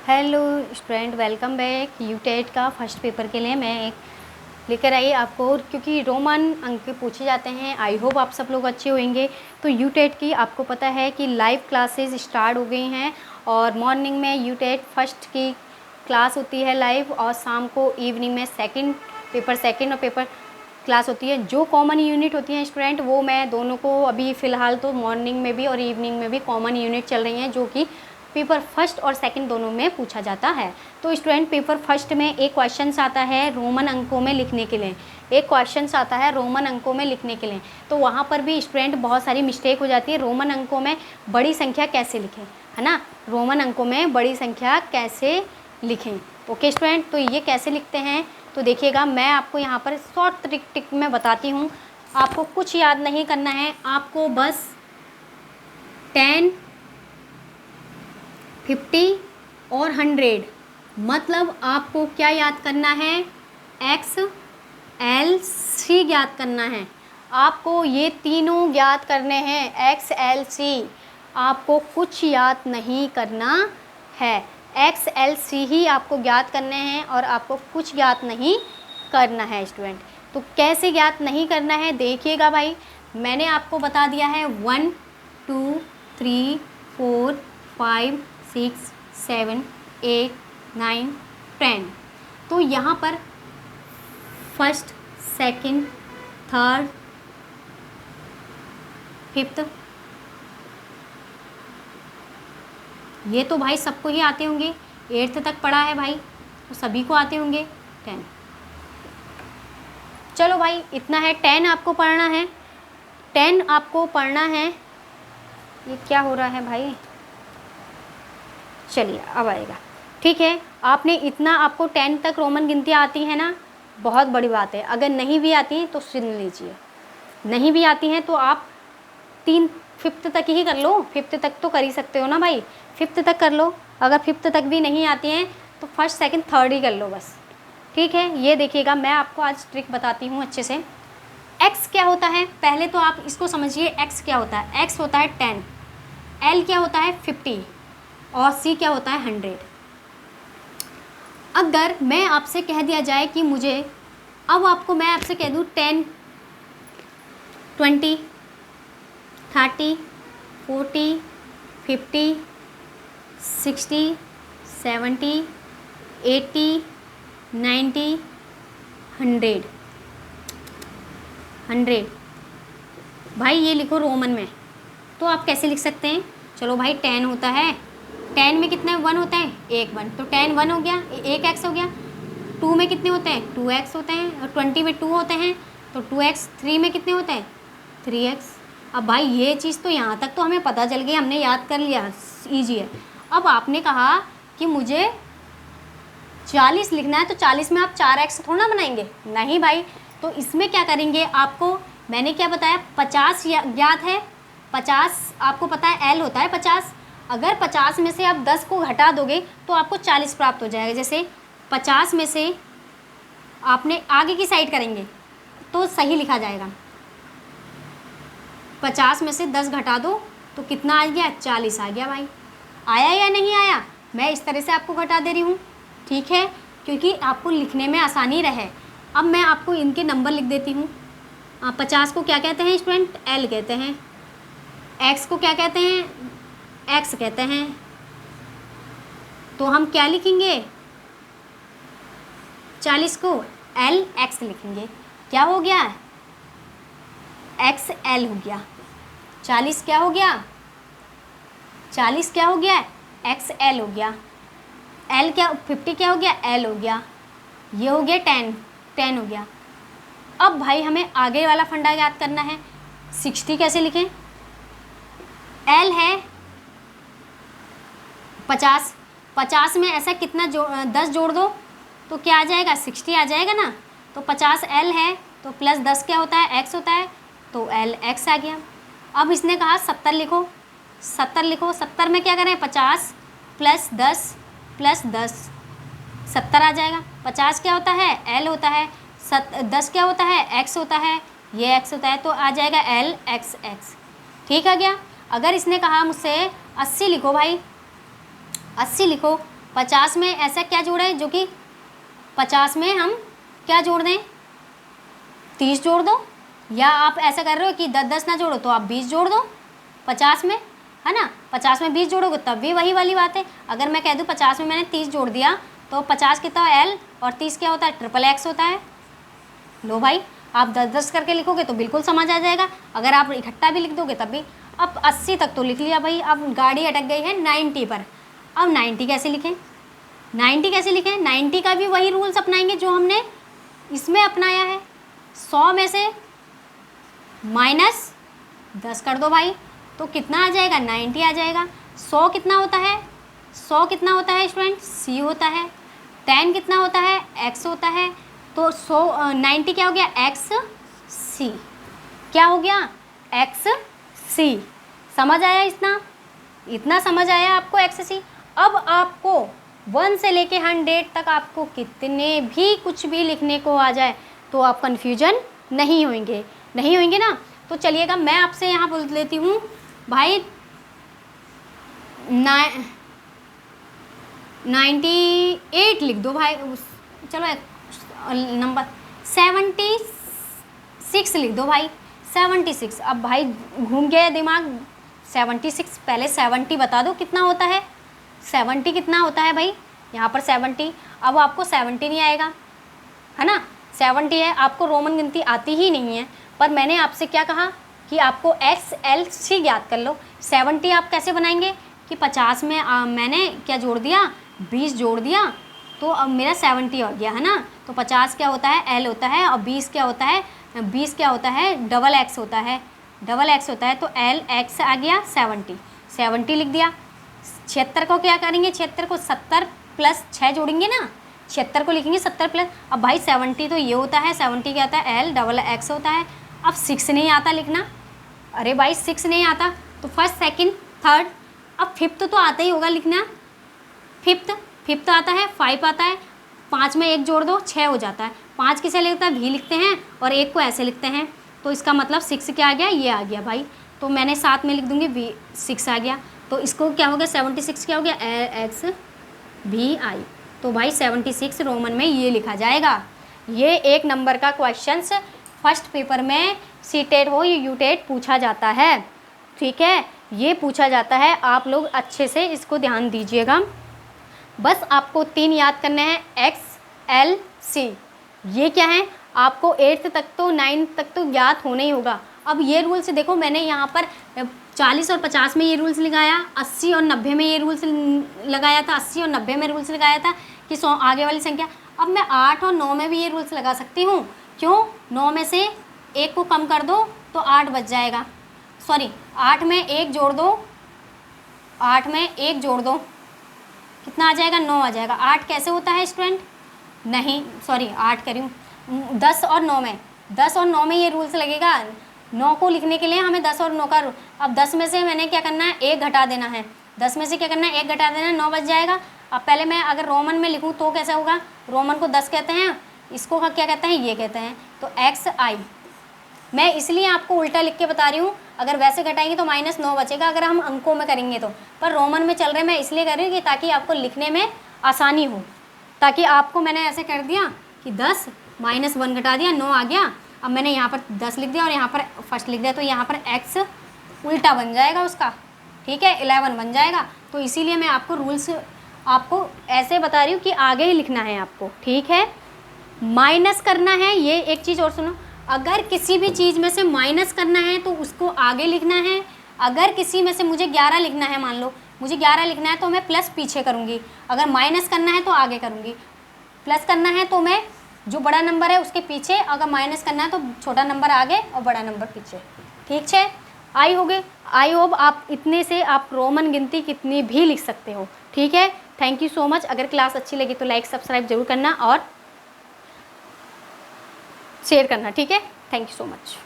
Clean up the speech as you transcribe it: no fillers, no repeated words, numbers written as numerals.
Hello student, welcome back. UTET का first paper के लिए मैं एक लेकर आई आपको, क्योंकि रोमन अंक पूछे जाते हैं। आई होप आप सब लोग अच्छे होंगे। तो यूटेट की आपको पता है कि लाइव क्लासेस स्टार्ट हो गई हैं और मॉर्निंग में यूटेट फर्स्ट की क्लास होती है लाइव, और शाम को इवनिंग में पेपर सेकंड और पेपर क्लास होती है। जो कॉमन यूनिट होती है स्टूडेंट, वो मैं दोनों को अभी फ़िलहाल तो मॉर्निंग में भी और इवनिंग में भी कॉमन यूनिट चल रही हैं, जो कि पेपर फर्स्ट और सेकंड दोनों में पूछा जाता है। तो स्टूडेंट, पेपर फर्स्ट में एक क्वेश्चन आता है रोमन अंकों में लिखने के लिए, एक क्वेश्चन आता है रोमन अंकों में लिखने के लिए। तो वहाँ पर भी स्टूडेंट बहुत सारी मिस्टेक हो जाती है। रोमन अंकों में बड़ी संख्या कैसे लिखें, है ना। रोमन अंकों में बड़ी संख्या कैसे लिखें। ओके स्टूडेंट, तो ये कैसे लिखते हैं तो देखिएगा, मैं आपको यहाँ पर शॉर्ट ट्रिक में बताती हूँ। आपको कुछ याद नहीं करना है, आपको बस 10, 50 और 100, मतलब आपको क्या याद करना है, एक्स एल सी ज्ञात करना है। आपको ये तीनों ज्ञात करने हैं, एक्स एल सी। आपको कुछ याद नहीं करना है, एक्स एल सी ही आपको ज्ञात करने हैं और आपको कुछ ज्ञात नहीं करना है स्टूडेंट। तो कैसे ज्ञात नहीं करना है देखिएगा भाई, मैंने आपको बता दिया है 1 2 3 4 5 6 7 8 9 10। तो यहाँ पर फर्स्ट, सेकंड, थर्ड, फिफ्थ, ये तो भाई सबको ही आते होंगे। 8th तक पढ़ा है भाई, तो सभी को आते होंगे। 10, चलो भाई इतना है। 10 आपको पढ़ना है, 10 आपको पढ़ना है। ये क्या हो रहा है भाई, चलिए अब आएगा, ठीक है। आपने इतना, आपको 10 तक रोमन गिनतियाँ आती हैं ना, बहुत बड़ी बात है। अगर नहीं भी आती तो सुन लीजिए, नहीं भी आती हैं तो आप 5th तक ही कर लो। 5th तक तो कर ही सकते हो ना भाई, 5th तक कर लो। अगर 5th तक भी नहीं आती हैं तो फर्स्ट, सेकंड, थर्ड ही कर लो बस, ठीक है। ये देखिएगा, मैं आपको आज ट्रिक बताती हूँ अच्छे से। एक्स क्या होता है, पहले तो आप इसको समझिए। एक्स क्या होता है, एक्स होता है 10, एल क्या होता है 50 और सी क्या होता है 100। अगर मैं आपसे कह दिया जाए कि मुझे, अब आपको मैं आपसे कह दूँ 10, 20, 30, 40, 50, 60, 70, 80, 90, 100 भाई ये लिखो रोमन में। तो आप कैसे लिख सकते हैं, चलो भाई 10 होता है, 10 में कितने 1 होता है, एक 1, तो 10 1 हो गया, एक एक्स हो गया। 2 में कितने होते हैं, 2x होते हैं। और 20 में 2 होते हैं तो 2x। 3 में कितने होते हैं, 3x। अब भाई ये चीज़ तो यहाँ तक तो हमें पता चल गई, हमने याद कर लिया, ईजी है। अब आपने कहा कि मुझे 40 लिखना है, तो 40 में आप 4x थोड़ा ना बनाएंगे, नहीं भाई। तो इसमें क्या करेंगे, आपको मैंने क्या बताया, 50 ज्ञात है। 50 आपको पता है L होता है 50। अगर 50 में से आप 10 को घटा दोगे तो आपको 40 प्राप्त हो जाएगा। जैसे 50 में से आपने आगे की साइड करेंगे तो सही लिखा जाएगा। 50 में से 10 घटा दो तो कितना आ गया, 40 आ गया भाई। आया या नहीं आया, मैं इस तरह से आपको घटा दे रही हूँ, ठीक है, क्योंकि आपको लिखने में आसानी रहे। अब मैं आपको इनके नंबर लिख देती हूँ। 50 को क्या कहते हैं स्टूडेंट, L कहते हैं। X को क्या कहते हैं, X कहते हैं। तो हम क्या लिखेंगे, 40 को LX लिखेंगे। क्या हो गया, XL हो गया। 40 क्या हो गया, 40 क्या हो गया, XL हो गया। L क्या, 50 क्या हो गया, L हो गया। ये हो गया 10 हो गया। अब भाई हमें आगे वाला फंडा याद करना है। 60 कैसे लिखें, L है 50, 50 में ऐसा कितना 10 जोड़ दो तो क्या आ जाएगा, 60 आ जाएगा ना। तो 50 L है तो प्लस 10 क्या होता है, X होता है, तो LX आ गया। अब इसने कहा 70 लिखो, 70 लिखो। 70 में क्या करें, 50 प्लस 10 प्लस 10, 70 आ जाएगा। 50 क्या होता है, L होता है। 10 क्या होता है, X होता है, ये X होता है, तो आ जाएगा LXX। ठीक आ गया। अगर इसने कहा मुझसे 80 लिखो भाई, 80 लिखो, 50 में ऐसा क्या जोड़े जो कि 50 में हम क्या जोड़ दें, 30 जोड़ दो, या आप ऐसा कर रहे हो कि 10-10 ना जोड़ो तो आप 20 जोड़ दो 50 में, है ना। 50 में 20 जोड़ोगे तब भी वही वाली बात है। अगर मैं कह दूँ 50 में मैंने 30 जोड़ दिया तो 50 कितना L और 30 क्या होता है, XXX होता है। लो भाई, आप 10-10 करके लिखोगे तो बिल्कुल समझ आ जाएगा, अगर आप इकट्ठा भी लिख दोगे तब भी। अब 80 तक तो लिख लिया भाई, अब गाड़ी अटक गई है 90 पर। अब 90 कैसे लिखें, 90 कैसे लिखें, 90 का भी वही रूल्स अपनाएंगे जो हमने इसमें अपनाया है। 100 में से -10 कर दो भाई, तो कितना आ जाएगा, 90 आ जाएगा। 100 कितना होता है, 100 कितना होता है स्टूडेंट, C होता है। 10 कितना होता है, X होता है। तो 90 क्या हो गया, XC, क्या हो गया, XC। समझ आया, इतना समझ आया आपको XC। अब आपको 1 से लेके 100 तक आपको कितने भी कुछ भी लिखने को आ जाए तो आप कन्फ्यूजन नहीं होंगे ना। तो चलिएगा मैं आपसे यहाँ बोल लेती हूँ भाई 98 लिख दो भाई, चलो नंबर 76 लिख दो भाई, 76। अब भाई घूम गया दिमाग, 76 पहले 70 बता दो कितना होता है, 70 कितना होता है भाई, यहाँ पर 70। अब आपको 70 नहीं आएगा, है ना, 70 है, आपको रोमन गिनती आती ही नहीं है। पर मैंने आपसे क्या कहा कि आपको XLC ज्ञात कर लो। 70 आप कैसे बनाएंगे कि 50 में मैंने क्या जोड़ दिया, 20 जोड़ दिया, तो अब मेरा 70 हो गया, है ना। तो 50 क्या होता है, L होता है, और 20 क्या होता है, 20 क्या होता है, XX होता है, XX होता है। तो LX आ गया 70 लिख दिया। 76 को क्या करेंगे, 76 को 70 + 6 जोड़ेंगे ना, 76 को लिखेंगे 70 प्लस। अब भाई 70 तो ये होता है, 70 क्या आता है, LXX होता है। अब 6 नहीं आता लिखना, अरे भाई 6 नहीं आता, तो फर्स्ट सेकंड थर्ड, अब फिफ्थ तो आता ही होगा लिखना, फिफ्थ आता है, 5 आता है, 5 में 1 जोड़ दो 6 हो जाता है। 5 किसे लिखता है, भी लिखते हैं, और 1 को ऐसे लिखते हैं, तो इसका मतलब 6 क्या आ गया, ये आ गया भाई। तो मैंने साथ में लिख दूंगी 6 आ गया, तो इसको क्या हो गया, 76 क्या हो गया, XVI। तो भाई 76 रोमन में ये लिखा जाएगा। ये 1 नंबर का क्वेश्चंस फर्स्ट पेपर में सीटेट हो या यूटेट पूछा जाता है, ठीक है, ये पूछा जाता है। आप लोग अच्छे से इसको ध्यान दीजिएगा। बस आपको 3 याद करने हैं, XLC, ये क्या है, आपको 8th तक तो 9th तक तो याद होना ही होगा। अब ये रूल्स देखो, मैंने यहाँ पर 40 और 50 में ये रूल्स लगाया, 80 और 90 में ये रूल्स लगाया था, 80 और 90 में रूल्स लगाया था कि आगे वाली संख्या। अब मैं 8 और 9 में भी ये रूल्स लगा सकती हूँ, क्यों, 9 में से 1 को कम कर दो तो 8 बच जाएगा, सॉरी 8 में 1 जोड़ दो, 8 में 1 जोड़ दो कितना आ जाएगा, 9 आ जाएगा। 8 कैसे होता है स्टूडेंट, नहीं सॉरी 8 कह रही हूँ, 10 और 9 में ये रूल्स लगेगा। 9 को लिखने के लिए हमें 10 और 9 का अब 10 में से मैंने क्या करना है, 1 घटा देना है, 10 में से क्या करना है, 1 घटा देना है, 9 बच जाएगा। अब पहले मैं अगर रोमन में लिखूँ तो कैसा होगा, रोमन को 10 कहते हैं, इसको क्या कहते हैं, ये कहते हैं, तो XI। मैं इसलिए आपको उल्टा लिख के बता रही हूँ, अगर वैसे घटाएंगे तो -9 बचेगा अगर हम अंकों में करेंगे तो, पर रोमन में चल रहे मैं इसलिए कर रही हूँ कि ताकि आपको लिखने में आसानी हो। ताकि आपको मैंने ऐसे कर दिया कि 10 -1 घटा दिया, 9 आ गया। अब मैंने यहाँ पर 10 लिख दिया और यहाँ पर फर्स्ट लिख दिया, तो यहाँ पर X उल्टा बन जाएगा उसका, ठीक है, 11 बन जाएगा। तो इसीलिए मैं आपको रूल्स आपको ऐसे बता रही हूँ कि आगे ही लिखना है आपको, ठीक है। माइनस करना है, ये एक चीज़ और सुनो, अगर किसी भी चीज़ में से माइनस करना है तो उसको आगे लिखना है। अगर किसी में से मुझे 11 लिखना है, मान लो मुझे 11 लिखना है तो मैं प्लस पीछे करूँगी, अगर माइनस करना है तो आगे करूँगी, प्लस करना है तो मैं जो बड़ा नंबर है उसके पीछे, अगर माइनस करना है तो छोटा नंबर आगे और बड़ा नंबर पीछे, ठीक है। आई होप आप इतने से आप रोमन गिनती कितनी भी लिख सकते हो, ठीक है। Thank you so much. अगर क्लास अच्छी लगी तो लाइक सब्सक्राइब जरूर करना और शेयर करना, ठीक है। Thank you so much.